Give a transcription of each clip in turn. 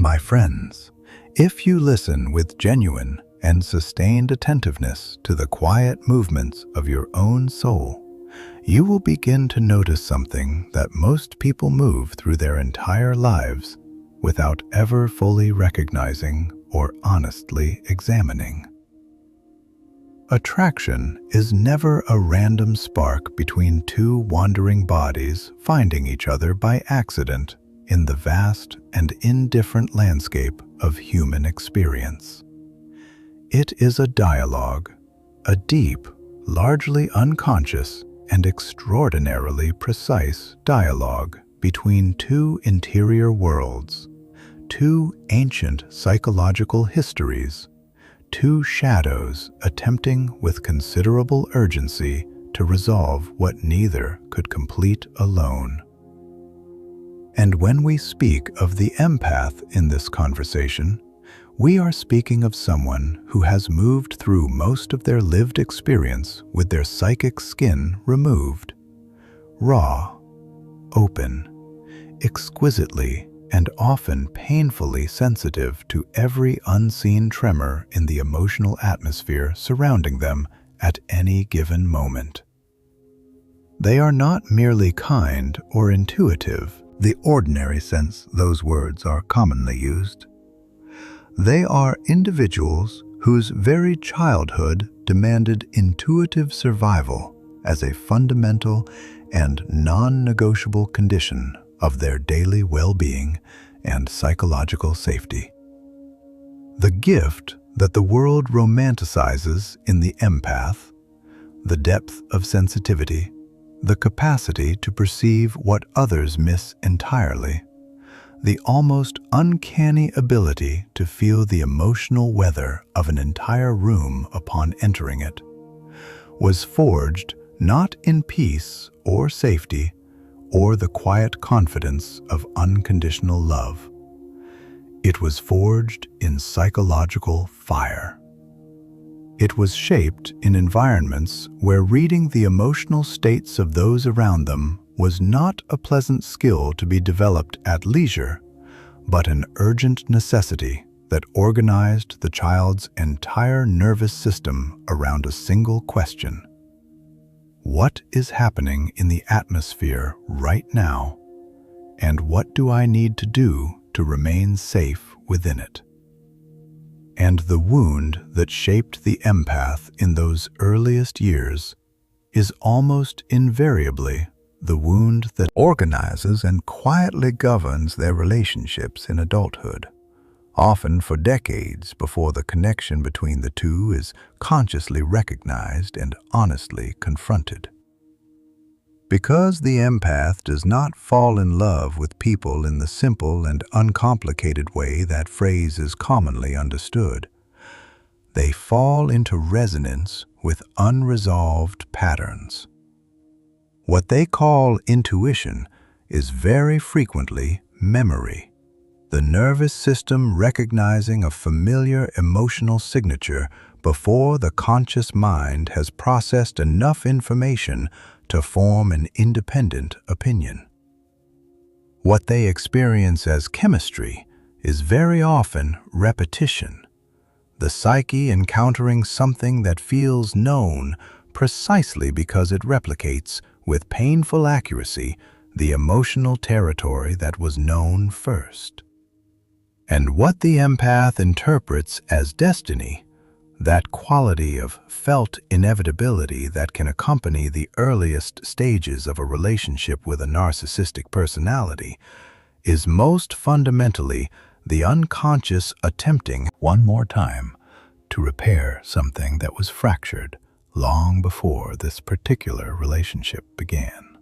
My friends, if you listen with genuine and sustained attentiveness to the quiet movements of your own soul, you will begin to notice something that most people move through their entire lives without ever fully recognizing or honestly examining. Attraction is never a random spark between two wandering bodies finding each other by accident in the vast and indifferent landscape of human experience. It is a dialogue, a deep, largely unconscious, and extraordinarily precise dialogue between two interior worlds, two ancient psychological histories, two shadows attempting with considerable urgency to resolve what neither could complete alone. And when we speak of the empath in this conversation, we are speaking of someone who has moved through most of their lived experience with their psychic skin removed, raw, open, exquisitely and often painfully sensitive to every unseen tremor in the emotional atmosphere surrounding them at any given moment. They are not merely kind or intuitive, the ordinary sense those words are commonly used. They are individuals whose very childhood demanded intuitive survival as a fundamental and non-negotiable condition of their daily well-being and psychological safety. The gift that the world romanticizes in the empath, the depth of sensitivity, the capacity to perceive what others miss entirely, the almost uncanny ability to feel the emotional weather of an entire room upon entering it, was forged not in peace or safety or the quiet confidence of unconditional love. It was forged in psychological fire. It was shaped in environments where reading the emotional states of those around them was not a pleasant skill to be developed at leisure, but an urgent necessity that organized the child's entire nervous system around a single question. What is happening in the atmosphere right now, and what do I need to do to remain safe within it? And the wound that shaped the empath in those earliest years is almost invariably the wound that organizes and quietly governs their relationships in adulthood, often for decades before the connection between the two is consciously recognized and honestly confronted. Because the empath does not fall in love with people in the simple and uncomplicated way that phrase is commonly understood, they fall into resonance with unresolved patterns. What they call intuition is very frequently memory, the nervous system recognizing a familiar emotional signature before the conscious mind has processed enough information to form an independent opinion. What they experience as chemistry is very often repetition, the psyche encountering something that feels known precisely because it replicates with painful accuracy the emotional territory that was known first. And what the empath interprets as destiny, that quality of felt inevitability that can accompany the earliest stages of a relationship with a narcissistic personality, is most fundamentally the unconscious attempting one more time to repair something that was fractured long before this particular relationship began.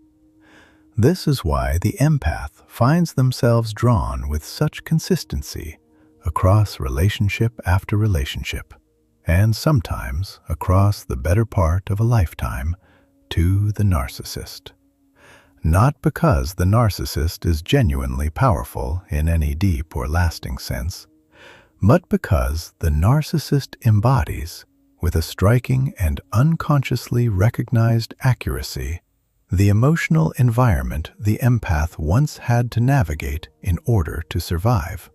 This is why the empath finds themselves drawn with such consistency across relationship after relationship, and sometimes across the better part of a lifetime, to the narcissist. Not because the narcissist is genuinely powerful in any deep or lasting sense, but because the narcissist embodies, with a striking and unconsciously recognized accuracy, the emotional environment the empath once had to navigate in order to survive.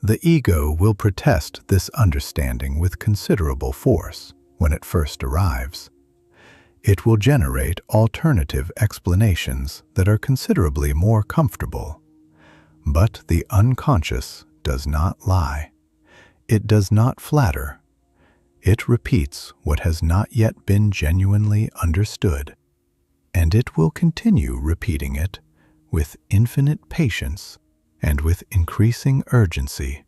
The ego will protest this understanding with considerable force when it first arrives. It will generate alternative explanations that are considerably more comfortable. But the unconscious does not lie. It does not flatter. It repeats what has not yet been genuinely understood, and it will continue repeating it with infinite patience and with increasing urgency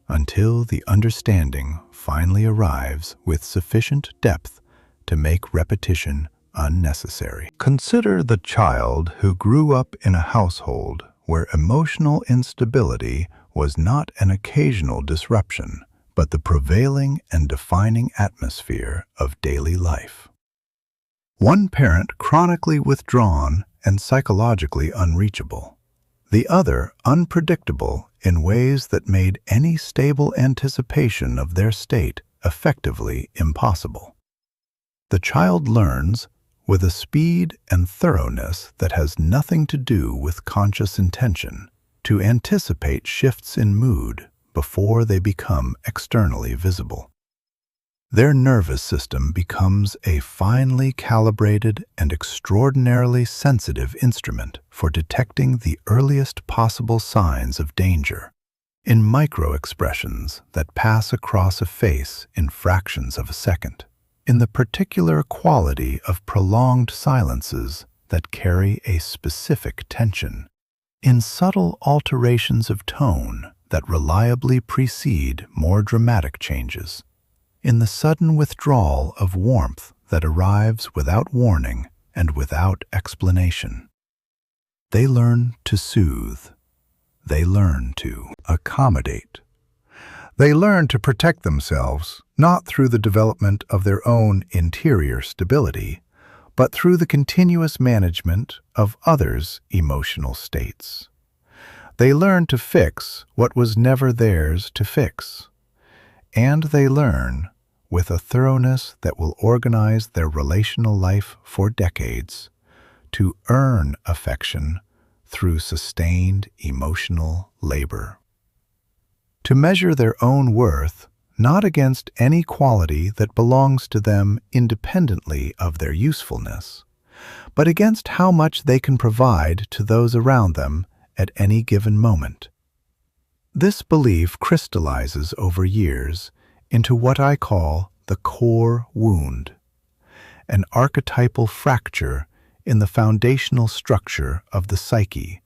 until the understanding finally arrives with sufficient depth to make repetition unnecessary. Consider the child who grew up in a household where emotional instability was not an occasional disruption, but the prevailing and defining atmosphere of daily life. One parent chronically withdrawn and psychologically unreachable. The other unpredictable in ways that made any stable anticipation of their state effectively impossible. The child learns with a speed and thoroughness that has nothing to do with conscious intention to anticipate shifts in mood before they become externally visible. Their nervous system becomes a finely calibrated and extraordinarily sensitive instrument for detecting the earliest possible signs of danger in micro-expressions that pass across a face in fractions of a second, in the particular quality of prolonged silences that carry a specific tension, in subtle alterations of tone that reliably precede more dramatic changes, in the sudden withdrawal of warmth that arrives without warning and without explanation. They learn to soothe. They learn to accommodate. They learn to protect themselves, not through the development of their own interior stability, but through the continuous management of others' emotional states. They learn to fix what was never theirs to fix. And they learn, with a thoroughness that will organize their relational life for decades, to earn affection through sustained emotional labor. To measure their own worth not against any quality that belongs to them independently of their usefulness, but against how much they can provide to those around them at any given moment. This belief crystallizes over years into what I call the core wound, an archetypal fracture in the foundational structure of the psyche,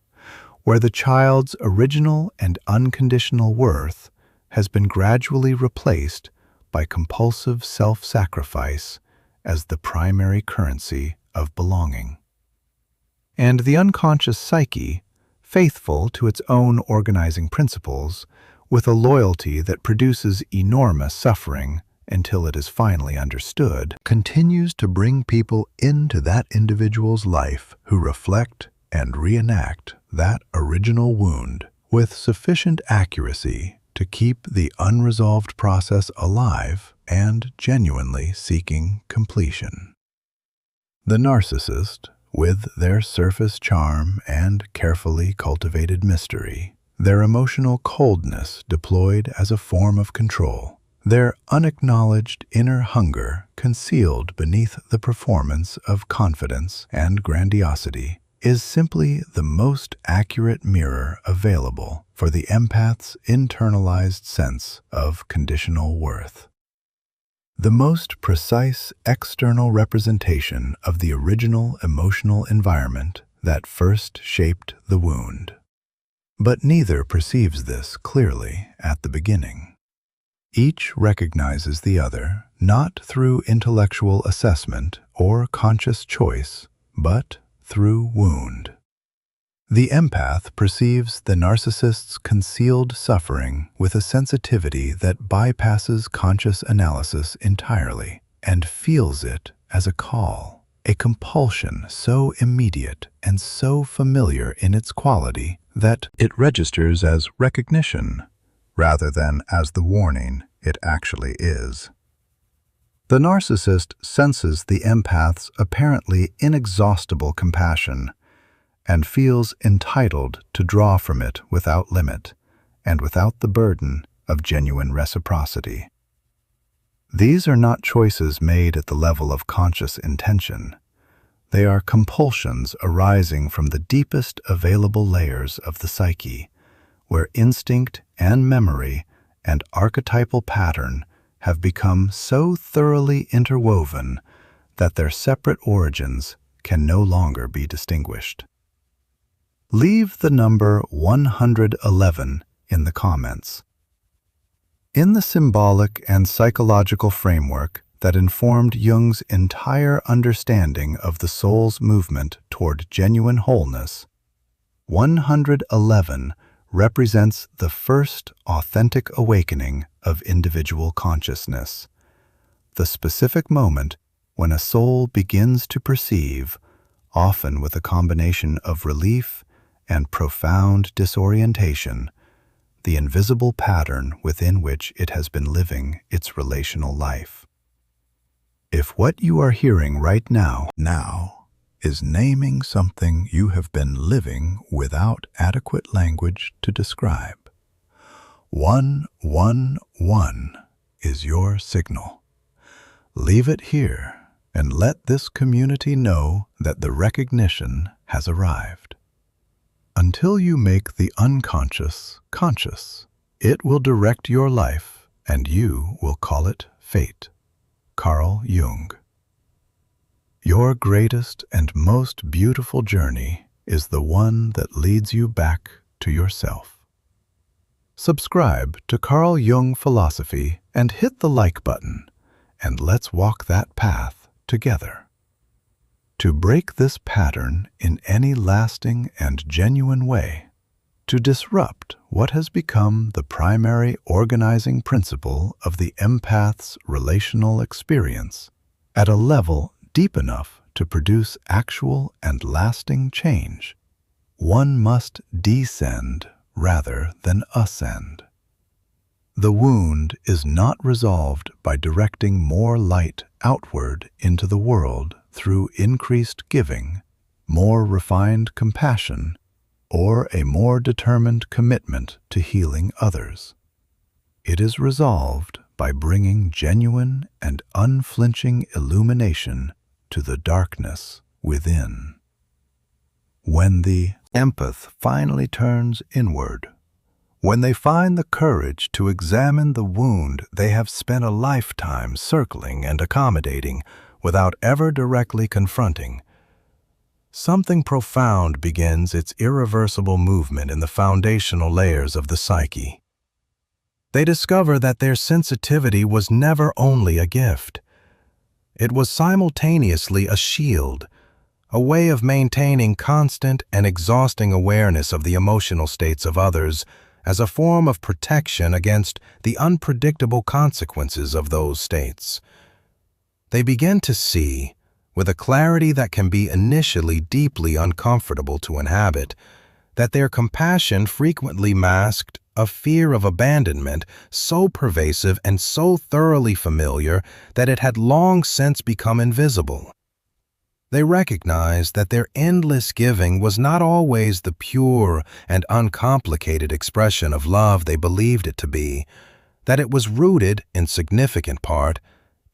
where the child's original and unconditional worth has been gradually replaced by compulsive self-sacrifice as the primary currency of belonging. And the unconscious psyche, faithful to its own organizing principles, with a loyalty that produces enormous suffering until it is finally understood, continues to bring people into that individual's life who reflect and reenact that original wound with sufficient accuracy to keep the unresolved process alive and genuinely seeking completion. The narcissist, with their surface charm and carefully cultivated mystery, their emotional coldness deployed as a form of control, their unacknowledged inner hunger concealed beneath the performance of confidence and grandiosity, is simply the most accurate mirror available for the empath's internalized sense of conditional worth. The most precise external representation of the original emotional environment that first shaped the wound. But neither perceives this clearly at the beginning. Each recognizes the other not through intellectual assessment or conscious choice, but through wound. The empath perceives the narcissist's concealed suffering with a sensitivity that bypasses conscious analysis entirely and feels it as a call, a compulsion so immediate and so familiar in its quality that it registers as recognition rather than as the warning it actually is. The narcissist senses the empath's apparently inexhaustible compassion and feels entitled to draw from it without limit, and without the burden of genuine reciprocity. These are not choices made at the level of conscious intention. They are compulsions arising from the deepest available layers of the psyche, where instinct and memory and archetypal pattern have become so thoroughly interwoven that their separate origins can no longer be distinguished. Leave the number 111 in the comments. In the symbolic and psychological framework that informed Jung's entire understanding of the soul's movement toward genuine wholeness, 111 represents the first authentic awakening of individual consciousness, the specific moment when a soul begins to perceive, often with a combination of relief and profound disorientation, the invisible pattern within which it has been living its relational life. If what you are hearing right now is naming something you have been living without adequate language to describe, 111 is your signal. Leave it here and let this community know that the recognition has arrived. Until you make the unconscious conscious, it will direct your life and you will call it fate. Carl Jung. Your greatest and most beautiful journey is the one that leads you back to yourself. Subscribe to Carl Jung Philosophy and hit the like button, and let's walk that path together. To break this pattern in any lasting and genuine way, to disrupt what has become the primary organizing principle of the empath's relational experience at a level deep enough to produce actual and lasting change, one must descend rather than ascend. The wound is not resolved by directing more light outward into the world through increased giving, more refined compassion, or a more determined commitment to healing others. It is resolved by bringing genuine and unflinching illumination to the darkness within. When the empath finally turns inward, when they find the courage to examine the wound they have spent a lifetime circling and accommodating without ever directly confronting, something profound begins its irreversible movement in the foundational layers of the psyche. They discover that their sensitivity was never only a gift. It was simultaneously a shield, a way of maintaining constant and exhausting awareness of the emotional states of others as a form of protection against the unpredictable consequences of those states. They begin to see, with a clarity that can be initially deeply uncomfortable to inhabit, that their compassion frequently masked a fear of abandonment so pervasive and so thoroughly familiar that it had long since become invisible. They recognized that their endless giving was not always the pure and uncomplicated expression of love they believed it to be, that it was rooted, in significant part,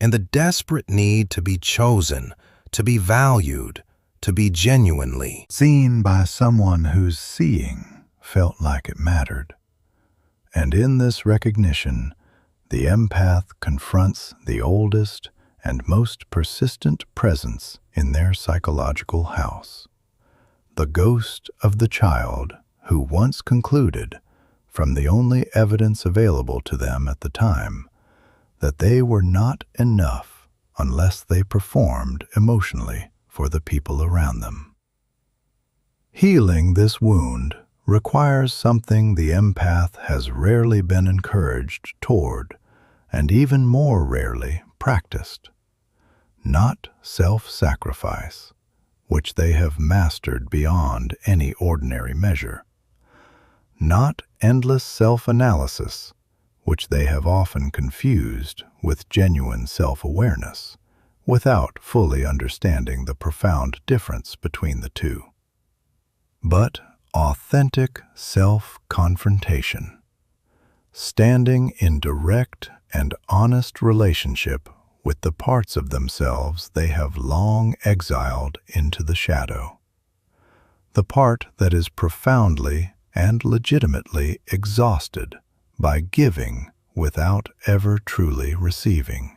in the desperate need to be chosen, to be valued, to be genuinely seen by someone whose seeing felt like it mattered. And in this recognition, the empath confronts the oldest and most persistent presence in their psychological house, the ghost of the child who once concluded, from the only evidence available to them at the time, that they were not enough unless they performed emotionally for the people around them. Healing this wound requires something the empath has rarely been encouraged toward, and even more rarely practiced. Not self-sacrifice, which they have mastered beyond any ordinary measure. Not endless self-analysis, which they have often confused with genuine self-awareness, without fully understanding the profound difference between the two. But authentic self-confrontation, standing in direct and honest relationship with the parts of themselves they have long exiled into the shadow. The part that is profoundly and legitimately exhausted by giving without ever truly receiving.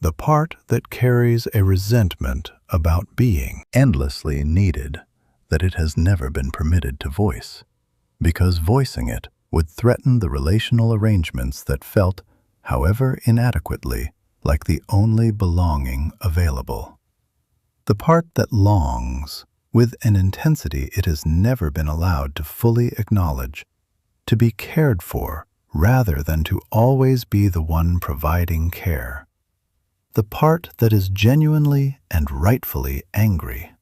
The part that carries a resentment about being endlessly needed that it has never been permitted to voice, because voicing it would threaten the relational arrangements that felt, however inadequately, like the only belonging available. The part that longs, with an intensity it has never been allowed to fully acknowledge, to be cared for rather than to always be the one providing care. The part that is genuinely and rightfully angry.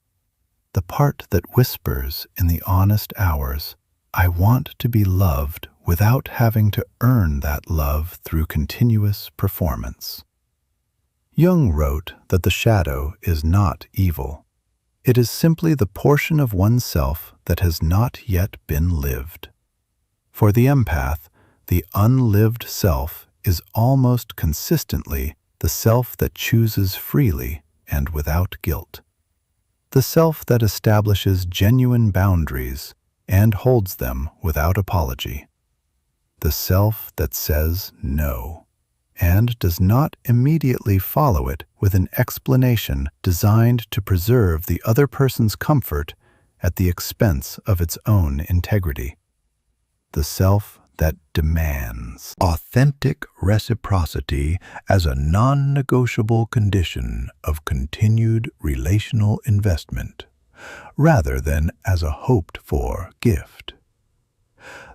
The part that whispers in the honest hours, "I want to be loved without having to earn that love through continuous performance." Jung wrote that the shadow is not evil. It is simply the portion of oneself that has not yet been lived. For the empath, the unlived self is almost consistently the self that chooses freely and without guilt. The self that establishes genuine boundaries and holds them without apology. The self that says no, and does not immediately follow it with an explanation designed to preserve the other person's comfort at the expense of its own integrity. The self that demands authentic reciprocity as a non-negotiable condition of continued relational investment, rather than as a hoped-for gift.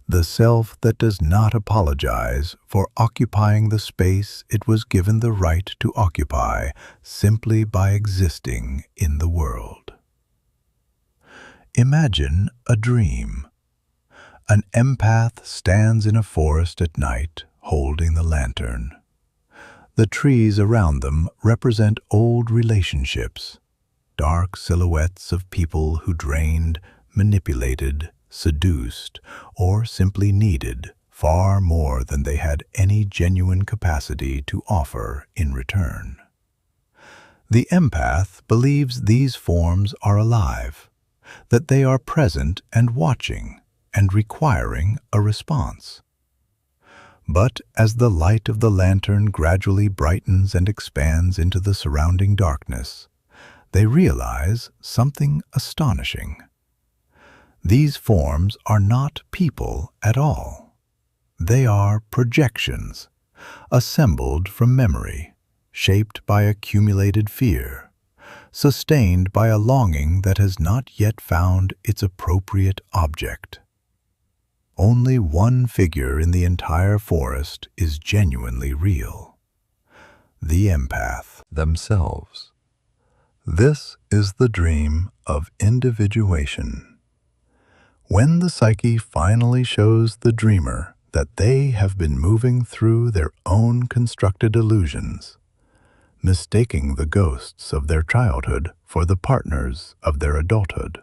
The self that does not apologize for occupying the space it was given the right to occupy simply by existing in the world. Imagine a dream. An empath stands in a forest at night, holding the lantern. The trees around them represent old relationships, dark silhouettes of people who drained, manipulated, seduced, or simply needed far more than they had any genuine capacity to offer in return. The empath believes these forms are alive, that they are present and watching, and requiring a response. But as the light of the lantern gradually brightens and expands into the surrounding darkness, they realize something astonishing. These forms are not people at all. They are projections, assembled from memory, shaped by accumulated fear, sustained by a longing that has not yet found its appropriate object. Only one figure in the entire forest is genuinely real: the empath themselves. This is the dream of individuation. When the psyche finally shows the dreamer that they have been moving through their own constructed illusions, mistaking the ghosts of their childhood for the partners of their adulthood,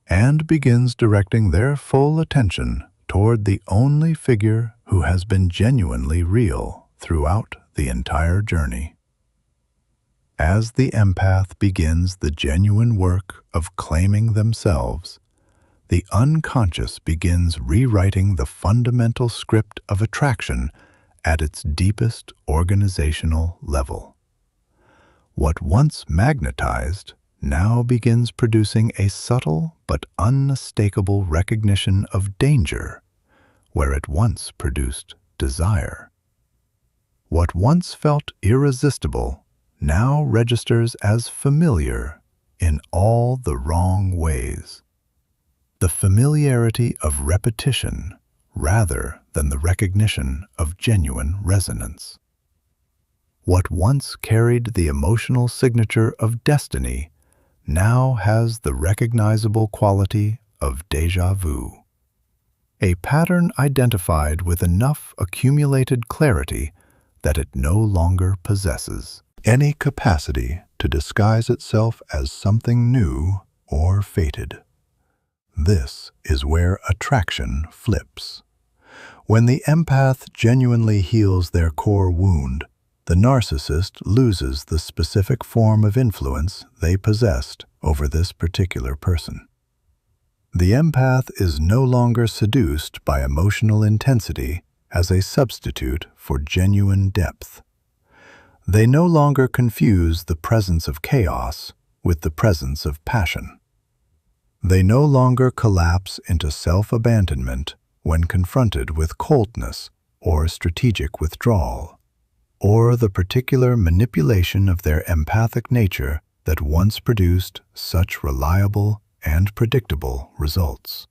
and begins directing their full attention toward the only figure who has been genuinely real throughout the entire journey. As the empath begins the genuine work of claiming themselves, the unconscious begins rewriting the fundamental script of attraction at its deepest organizational level. What once magnetized now begins producing a subtle but unmistakable recognition of danger where it once produced desire. What once felt irresistible now registers as familiar in all the wrong ways. The familiarity of repetition rather than the recognition of genuine resonance. What once carried the emotional signature of destiny now has the recognizable quality of déjà vu. A pattern identified with enough accumulated clarity that it no longer possesses any capacity to disguise itself as something new or fated. This is where attraction flips, When the empath genuinely heals their core wound, the narcissist loses the specific form of influence they possessed over this particular person. The empath is no longer seduced by emotional intensity as a substitute for genuine depth. They no longer confuse the presence of chaos with the presence of passion. They no longer collapse into self-abandonment when confronted with coldness or strategic withdrawal, or the particular manipulation of their empathic nature that once produced such reliable and predictable results.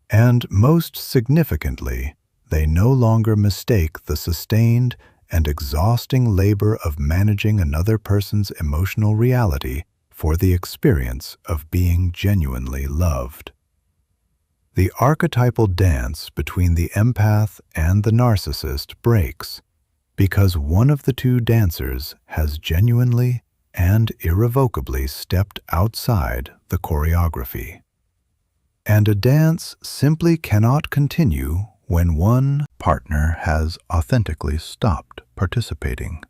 And most significantly, they no longer mistake the sustained and exhausting labor of managing another person's emotional reality for the experience of being genuinely loved. The archetypal dance between the empath and the narcissist breaks because one of the two dancers has genuinely and irrevocably stepped outside the choreography. And a dance simply cannot continue when one partner has authentically stopped participating.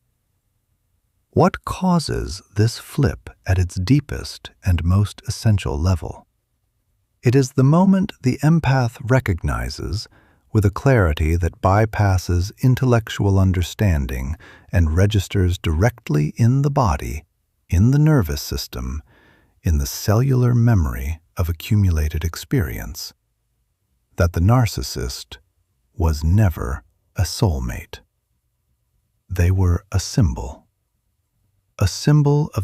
What causes this flip at its deepest and most essential level? It is the moment the empath recognizes, with a clarity that bypasses intellectual understanding and registers directly in the body, in the nervous system, in the cellular memory of accumulated experience, that the narcissist was never a soulmate. They were a symbol of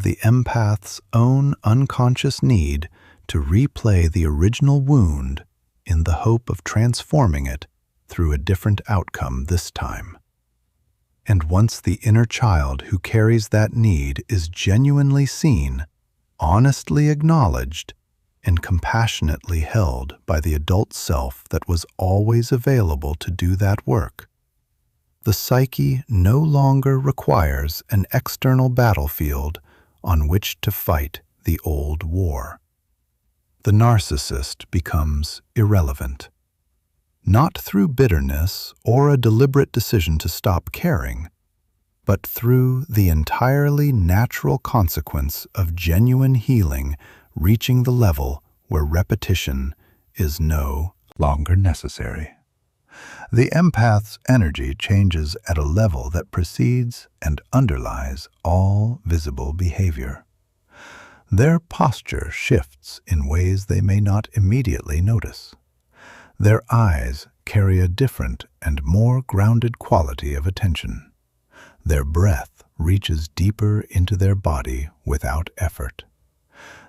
the empath's own unconscious need to replay the original wound in the hope of transforming it through a different outcome this time. And once the inner child who carries that need is genuinely seen, honestly acknowledged, and compassionately held by the adult self that was always available to do that work, the psyche no longer requires an external battlefield on which to fight the old war. The narcissist becomes irrelevant, not through bitterness or a deliberate decision to stop caring, but through the entirely natural consequence of genuine healing reaching the level where repetition is no longer necessary. The empath's energy changes at a level that precedes and underlies all visible behavior. Their posture shifts in ways they may not immediately notice. Their eyes carry a different and more grounded quality of attention. Their breath reaches deeper into their body without effort.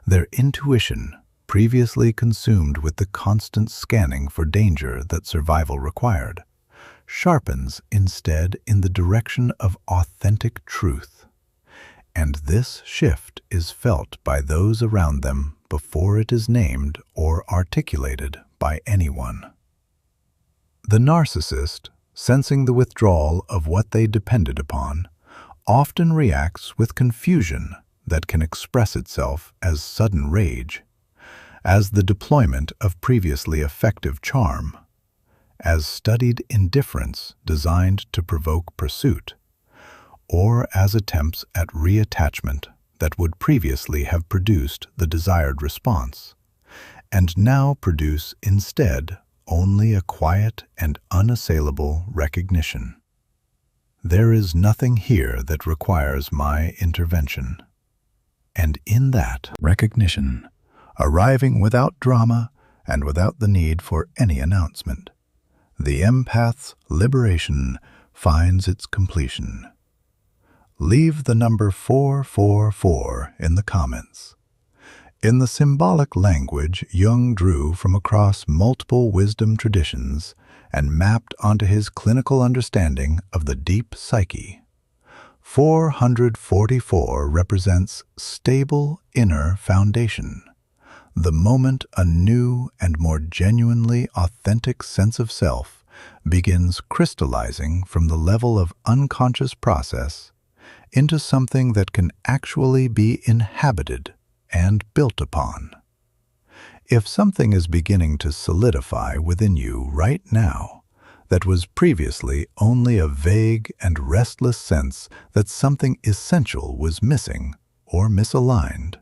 Their intuition, previously consumed with the constant scanning for danger that survival required, sharpens instead in the direction of authentic truth. And this shift is felt by those around them before it is named or articulated by anyone. The narcissist, sensing the withdrawal of what they depended upon, often reacts with confusion that can express itself as sudden rage, as the deployment of previously effective charm, as studied indifference designed to provoke pursuit, or as attempts at reattachment that would previously have produced the desired response, and now produce instead only a quiet and unassailable recognition. There is nothing here that requires my intervention. And in that recognition, arriving without drama and without the need for any announcement, the empath's liberation finds its completion. Leave the number 444 in the comments. In the symbolic language Jung drew from across multiple wisdom traditions and mapped onto his clinical understanding of the deep psyche, 444 represents stable inner foundation, the moment a new and more genuinely authentic sense of self begins crystallizing from the level of unconscious process into something that can actually be inhabited and built upon. If something is beginning to solidify within you right now, that was previously only a vague and restless sense that something essential was missing or misaligned.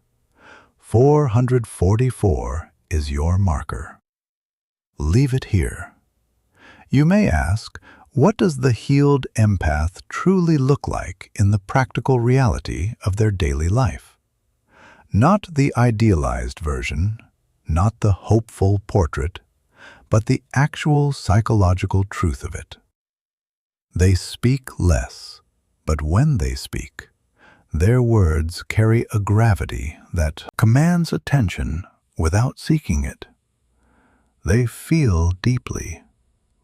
444 is your marker. Leave it here. You may ask, what does the healed empath truly look like in the practical reality of their daily life? Not the idealized version, not the hopeful portrait, but the actual psychological truth of it. They speak less, but when they speak, their words carry a gravity that commands attention without seeking it. They feel deeply,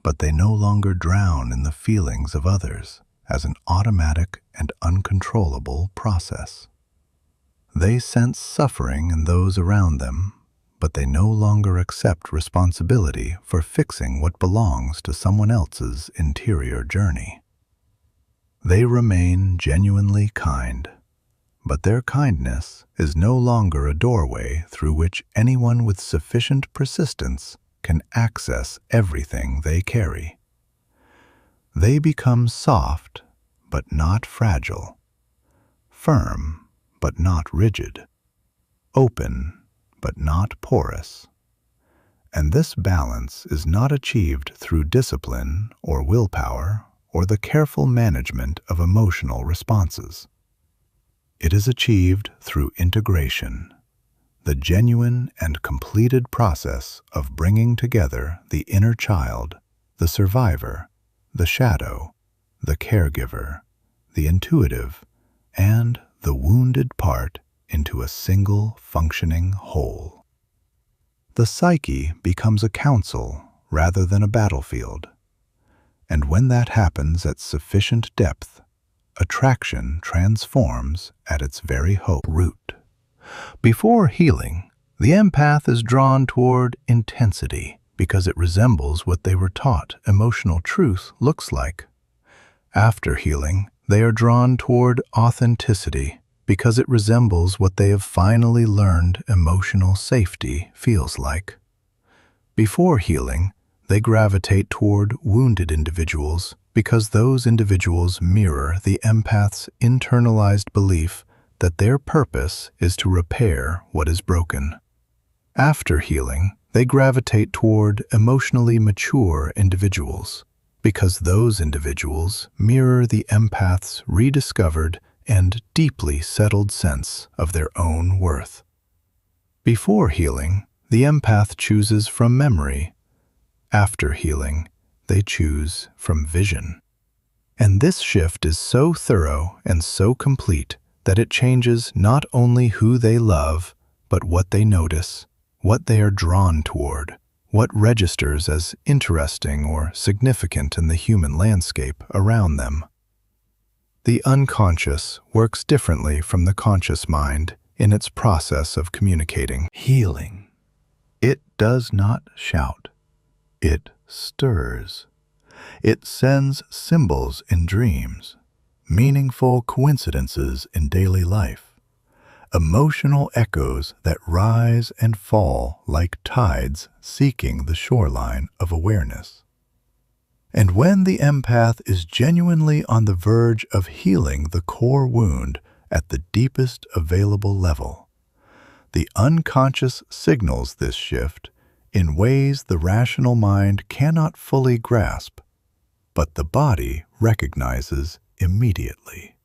but they no longer drown in the feelings of others as an automatic and uncontrollable process. They sense suffering in those around them, but they no longer accept responsibility for fixing what belongs to someone else's interior journey. They remain genuinely kind, but their kindness is no longer a doorway through which anyone with sufficient persistence can access everything they carry. They become soft, but not fragile, firm, but not rigid, open, but not porous. And this balance is not achieved through discipline or willpower or the careful management of emotional responses. It is achieved through integration, the genuine and completed process of bringing together the inner child, the survivor, the shadow, the caregiver, the intuitive, and the wounded part into a single functioning whole. The psyche becomes a council rather than a battlefield, and when that happens at sufficient depth, attraction transforms at its very root. Before healing, the empath is drawn toward intensity because it resembles what they were taught emotional truth looks like. After healing, they are drawn toward authenticity because it resembles what they have finally learned emotional safety feels like. Before healing, they gravitate toward wounded individuals because those individuals mirror the empath's internalized belief that their purpose is to repair what is broken. After healing, they gravitate toward emotionally mature individuals because those individuals mirror the empath's rediscovered and deeply settled sense of their own worth. Before healing, the empath chooses from memory. After healing, they choose from vision. And this shift is so thorough and so complete that it changes not only who they love, but what they notice, what they are drawn toward, what registers as interesting or significant in the human landscape around them. The unconscious works differently from the conscious mind in its process of communicating. Healing. It does not shout. It stirs. It sends symbols in dreams, meaningful coincidences in daily life, emotional echoes that rise and fall like tides seeking the shoreline of awareness. And when the empath is genuinely on the verge of healing the core wound at the deepest available level, the unconscious signals this shift in ways the rational mind cannot fully grasp, but the body recognizes immediately.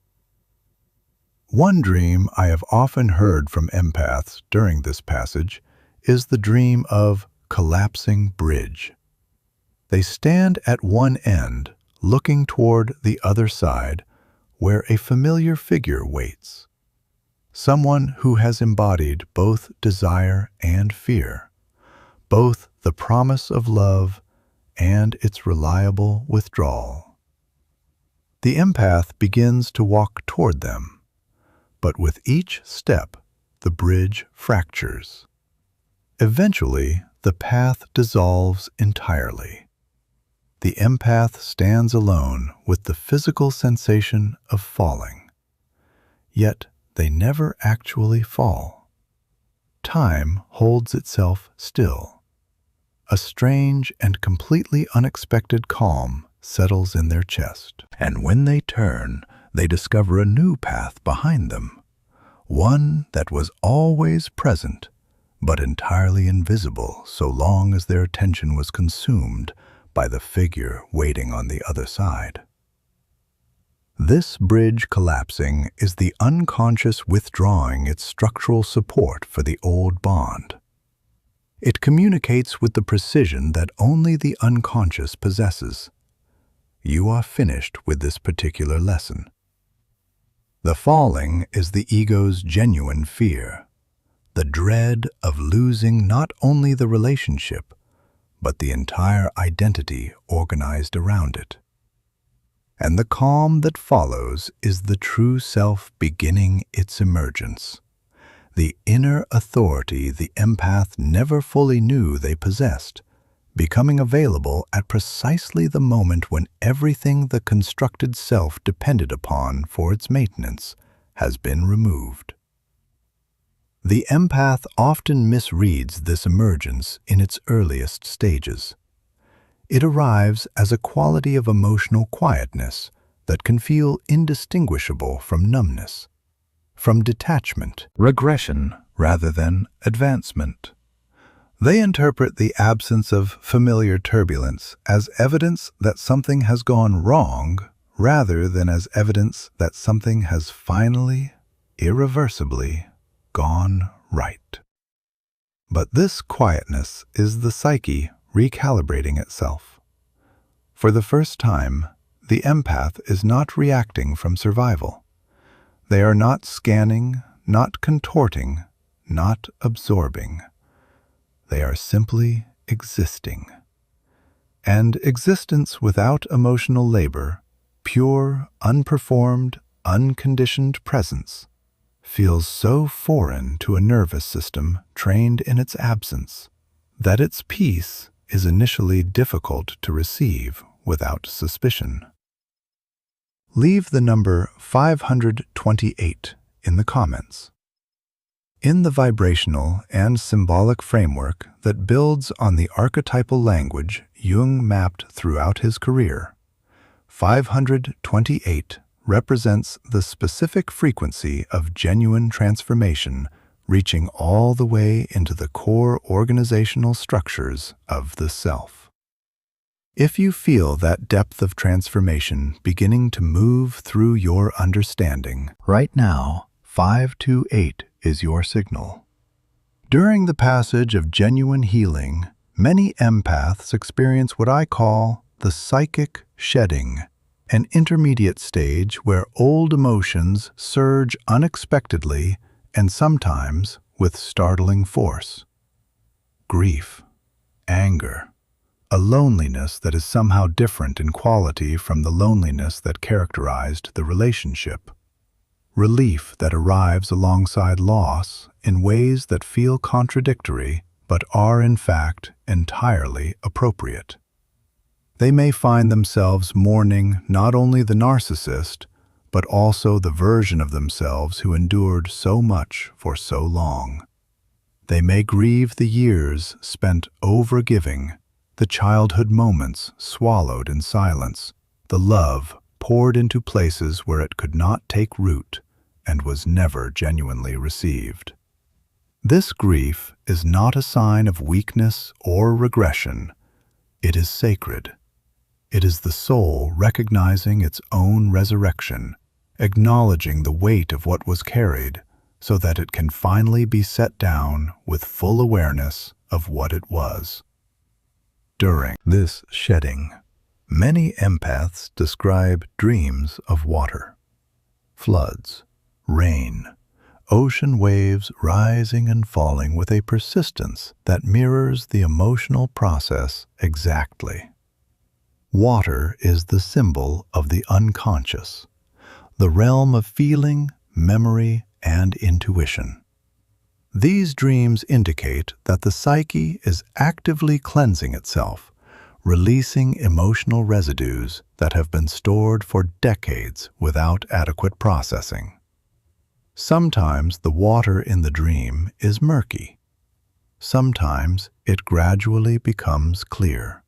One dream I have often heard from empaths during this passage is the dream of collapsing bridge. They stand at one end, looking toward the other side, where a familiar figure waits. Someone who has embodied both desire and fear, both the promise of love and its reliable withdrawal. The empath begins to walk toward them, but with each step, the bridge fractures. Eventually, the path dissolves entirely. The empath stands alone with the physical sensation of falling. Yet they never actually fall. Time holds itself still. A strange and completely unexpected calm settles in their chest, and when they turn, they discover a new path behind them, one that was always present, but entirely invisible so long as their attention was consumed by the figure waiting on the other side. This bridge collapsing is the unconscious withdrawing its structural support for the old bond. It communicates with the precision that only the unconscious possesses. You are finished with this particular lesson. The falling is the ego's genuine fear, the dread of losing not only the relationship, but the entire identity organized around it. And the calm that follows is the true self beginning its emergence, the inner authority the empath never fully knew they possessed, becoming available at precisely the moment when everything the constructed self depended upon for its maintenance has been removed. The empath often misreads this emergence in its earliest stages. It arrives as a quality of emotional quietness that can feel indistinguishable from numbness, from detachment, regression, rather than advancement. They interpret the absence of familiar turbulence as evidence that something has gone wrong rather than as evidence that something has finally, irreversibly, gone right. But this quietness is the psyche recalibrating itself. For the first time, the empath is not reacting from survival. They are not scanning, not contorting, not absorbing. They are simply existing. And existence without emotional labor, pure, unperformed, unconditioned presence, feels so foreign to a nervous system trained in its absence that its peace is initially difficult to receive without suspicion. Leave the number 528 in the comments. In the vibrational and symbolic framework that builds on the archetypal language Jung mapped throughout his career, 528 represents the specific frequency of genuine transformation reaching all the way into the core organizational structures of the self. If you feel that depth of transformation beginning to move through your understanding, right now, 528 is your signal. During the passage of genuine healing, many empaths experience what I call the psychic shedding, an intermediate stage where old emotions surge unexpectedly and sometimes with startling force. Grief, anger, a loneliness that is somehow different in quality from the loneliness that characterized the relationship. Relief that arrives alongside loss in ways that feel contradictory but are in fact entirely appropriate. They may find themselves mourning not only the narcissist, but also the version of themselves who endured so much for so long. They may grieve the years spent overgiving, the childhood moments swallowed in silence, the love poured into places where it could not take root and was never genuinely received. This grief is not a sign of weakness or regression. It is sacred. It is the soul recognizing its own resurrection, acknowledging the weight of what was carried so that it can finally be set down with full awareness of what it was. During this shedding, many empaths describe dreams of water, floods, rain, ocean waves rising and falling with a persistence that mirrors the emotional process exactly. Water is the symbol of the unconscious, the realm of feeling, memory, and intuition. These dreams indicate that the psyche is actively cleansing itself, releasing emotional residues that have been stored for decades without adequate processing. Sometimes the water in the dream is murky. Sometimes it gradually becomes clear.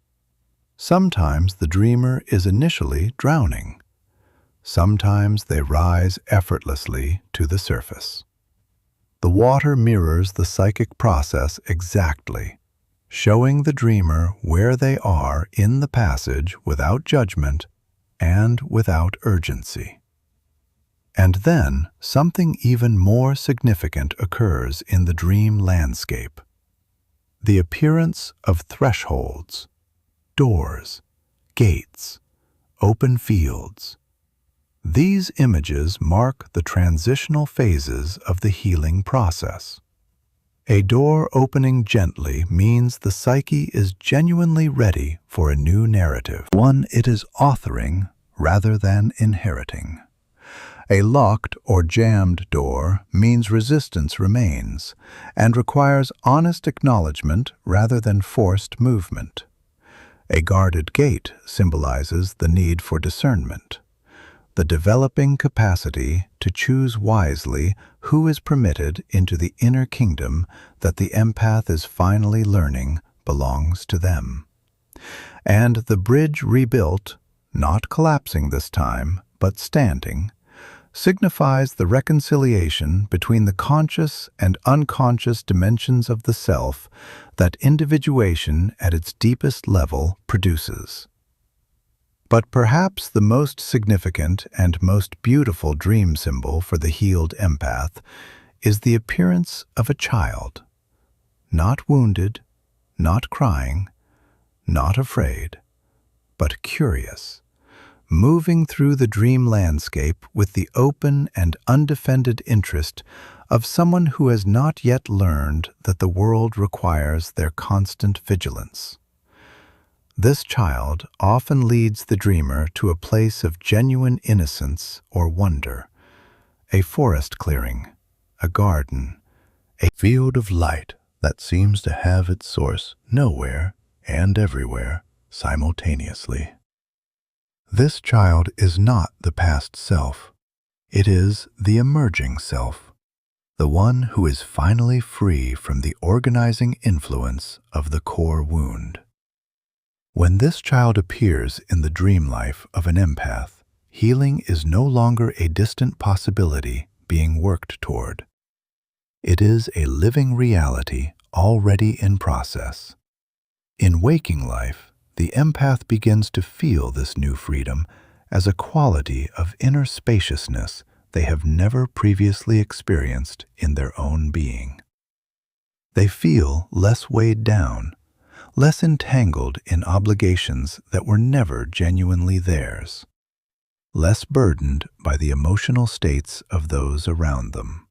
Sometimes the dreamer is initially drowning. Sometimes they rise effortlessly to the surface. The water mirrors the psychic process exactly, showing the dreamer where they are in the passage without judgment and without urgency. And then something even more significant occurs in the dream landscape. The appearance of thresholds, doors, gates, open fields. These images mark the transitional phases of the healing process. A door opening gently means the psyche is genuinely ready for a new narrative, one it is authoring rather than inheriting. A locked or jammed door means resistance remains and requires honest acknowledgement rather than forced movement. A guarded gate symbolizes the need for discernment, the developing capacity to choose wisely who is permitted into the inner kingdom that the empath is finally learning belongs to them. And the bridge rebuilt, not collapsing this time, but standing, signifies the reconciliation between the conscious and unconscious dimensions of the self that individuation at its deepest level produces. But perhaps the most significant and most beautiful dream symbol for the healed empath is the appearance of a child, not wounded, not crying, not afraid, but curious, moving through the dream landscape with the open and undefended interest of someone who has not yet learned that the world requires their constant vigilance. This child often leads the dreamer to a place of genuine innocence or wonder, a forest clearing, a garden, a field of light that seems to have its source nowhere and everywhere simultaneously. This child is not the past self. It is the emerging self, the one who is finally free from the organizing influence of the core wound. When this child appears in the dream life of an empath, healing is no longer a distant possibility being worked toward. It is a living reality already in process. In waking life, the empath begins to feel this new freedom as a quality of inner spaciousness they have never previously experienced in their own being. They feel less weighed down, less entangled in obligations that were never genuinely theirs, less burdened by the emotional states of those around them.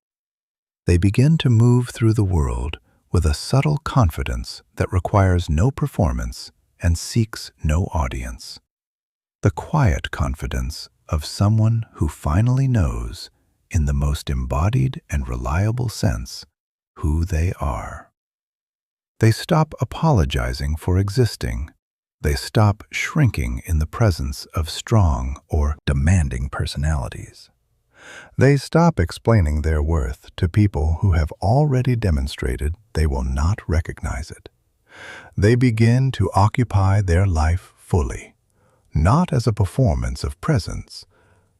They begin to move through the world with a subtle confidence that requires no performance and seeks no audience. The quiet confidence of someone who finally knows, in the most embodied and reliable sense, who they are. They stop apologizing for existing. They stop shrinking in the presence of strong or demanding personalities. They stop explaining their worth to people who have already demonstrated they will not recognize it. They begin to occupy their life fully, not as a performance of presence,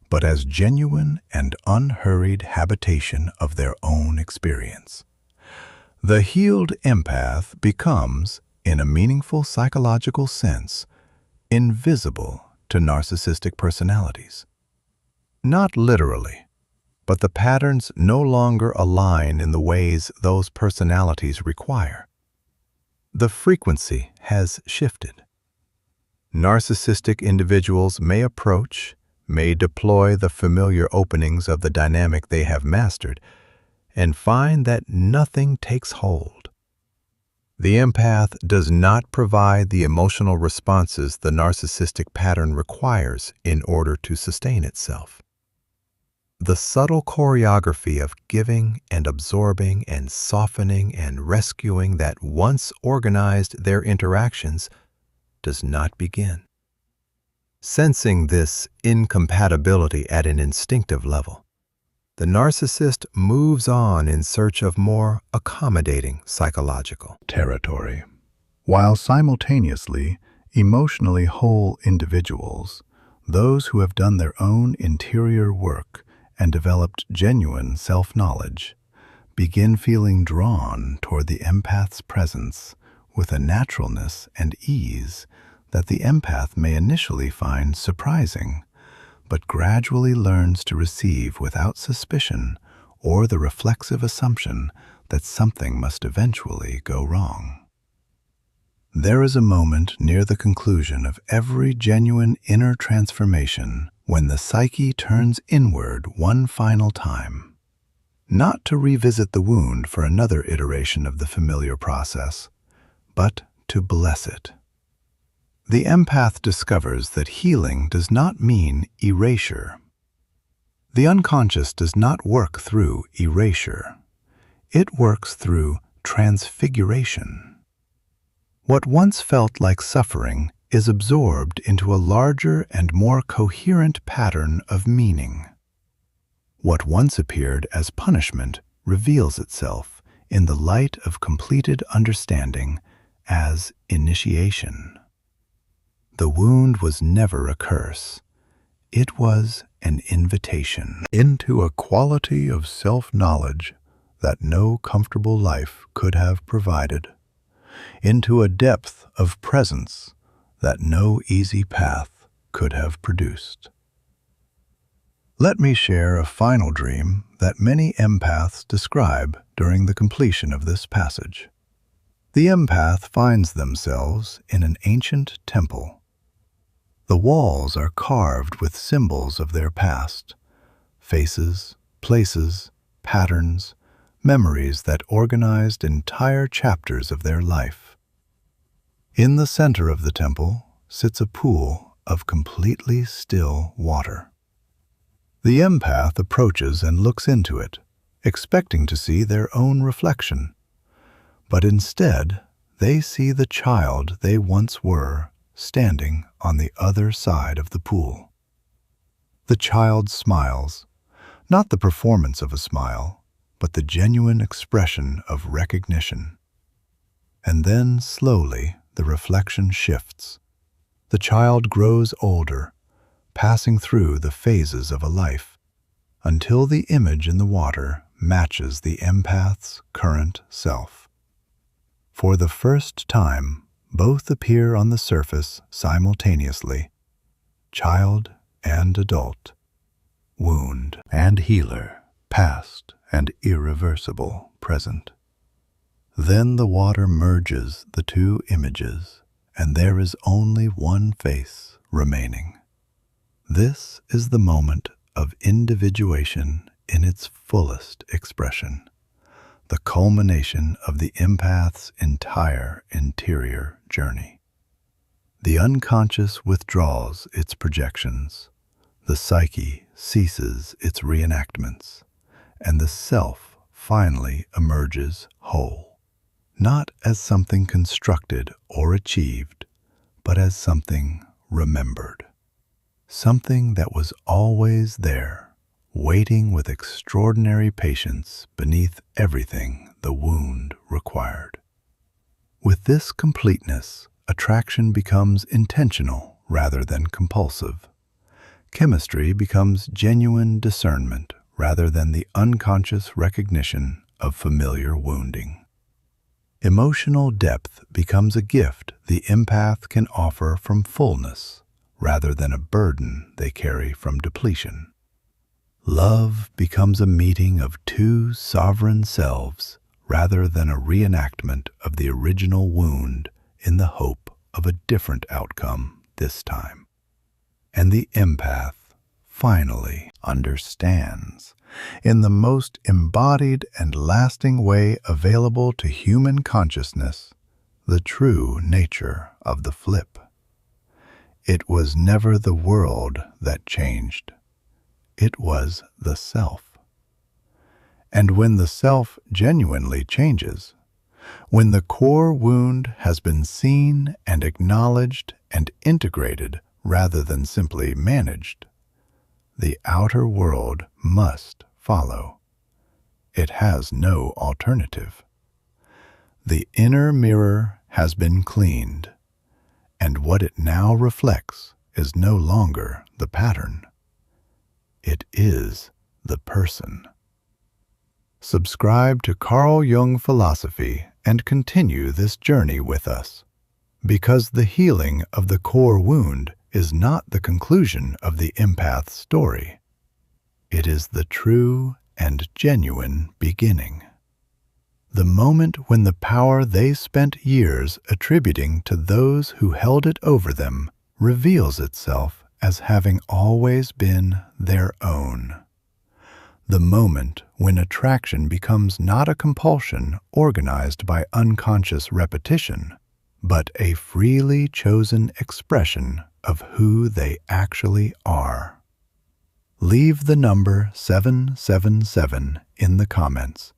but as genuine and unhurried habitation of their own experience. The healed empath becomes, in a meaningful psychological sense, invisible to narcissistic personalities. Not literally, but the patterns no longer align in the ways those personalities require. The frequency has shifted. Narcissistic individuals may deploy the familiar openings of the dynamic they have mastered, and find that nothing takes hold. The empath does not provide the emotional responses the narcissistic pattern requires in order to sustain itself. The subtle choreography of giving and absorbing and softening and rescuing that once organized their interactions does not begin. Sensing this incompatibility at an instinctive level, the narcissist moves on in search of more accommodating psychological territory. while simultaneously emotionally whole individuals, those who have done their own interior work and developed genuine self-knowledge, begin feeling drawn toward the empath's presence with a naturalness and ease that the empath may initially find surprising, but gradually learns to receive without suspicion or the reflexive assumption that something must eventually go wrong. There is a moment near the conclusion of every genuine inner transformation when the psyche turns inward one final time, not to revisit the wound for another iteration of the familiar process, but to bless it. The empath discovers that healing does not mean erasure. The unconscious does not work through erasure. It works through transfiguration. What once felt like suffering is absorbed into a larger and more coherent pattern of meaning. What once appeared as punishment reveals itself in the light of completed understanding as initiation. The wound was never a curse. It was an invitation into a quality of self-knowledge that no comfortable life could have provided, into a depth of presence that no easy path could have produced. Let me share a final dream that many empaths describe during the completion of this passage. The empath finds themselves in an ancient temple. The walls are carved with symbols of their past, faces, places, patterns, memories that organized entire chapters of their life. In the center of the temple sits a pool of completely still water. The empath approaches and looks into it, expecting to see their own reflection. But instead, they see the child they once were standing on the other side of the pool. The child smiles, not the performance of a smile, but the genuine expression of recognition. And then, slowly, the reflection shifts. The child grows older, passing through the phases of a life, until the image in the water matches the empath's current self. For the first time, both appear on the surface simultaneously, child and adult, wound and healer, past and irreversible present. Then the water merges the two images, and there is only one face remaining. This is the moment of individuation in its fullest expression, the culmination of the empath's entire interior journey. The unconscious withdraws its projections, the psyche ceases its reenactments, and the self finally emerges whole, not as something constructed or achieved, but as something remembered, something that was always there, waiting with extraordinary patience beneath everything the wound required. With this completeness, attraction becomes intentional rather than compulsive. Chemistry becomes genuine discernment rather than the unconscious recognition of familiar wounding. Emotional depth becomes a gift the empath can offer from fullness rather than a burden they carry from depletion. Love becomes a meeting of two sovereign selves rather than a reenactment of the original wound in the hope of a different outcome this time. And the empath finally understands, in the most embodied and lasting way available to human consciousness, the true nature of the flip. It was never the world that changed. It was the self. And when the self genuinely changes, when the core wound has been seen and acknowledged and integrated rather than simply managed, the outer world must follow. It has no alternative. The inner mirror has been cleaned, and what it now reflects is no longer the pattern. It is the person. Subscribe to Carl Jung philosophy and continue this journey with us, because the healing of the core wound is not the conclusion of the empath story. It is the true and genuine beginning. The moment when the power they spent years attributing to those who held it over them reveals itself as having always been their own. The moment when attraction becomes not a compulsion organized by unconscious repetition, but a freely chosen expression of who they actually are. Leave the number 777 in the comments.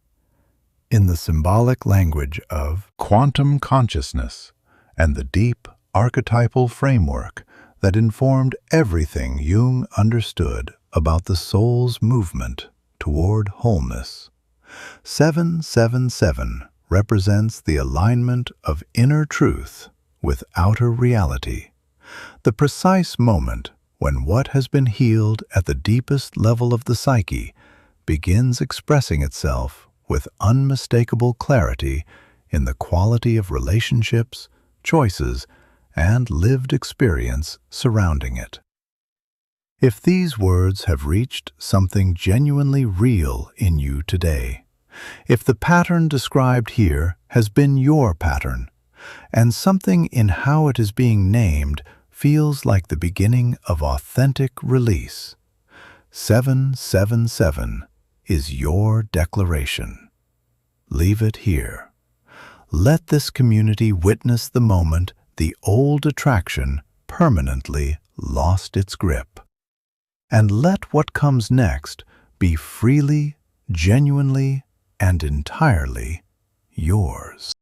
In the symbolic language of quantum consciousness and the deep archetypal framework that informed everything Jung understood about the soul's movement toward wholeness. 777 represents the alignment of inner truth with outer reality, the precise moment when what has been healed at the deepest level of the psyche begins expressing itself with unmistakable clarity in the quality of relationships, choices, and lived experience surrounding it. If these words have reached something genuinely real in you today, if the pattern described here has been your pattern, and something in how it is being named feels like the beginning of authentic release, 777 is your declaration. Leave it here. Let this community witness the moment the old attraction permanently lost its grip. And let what comes next be freely, genuinely, and entirely yours.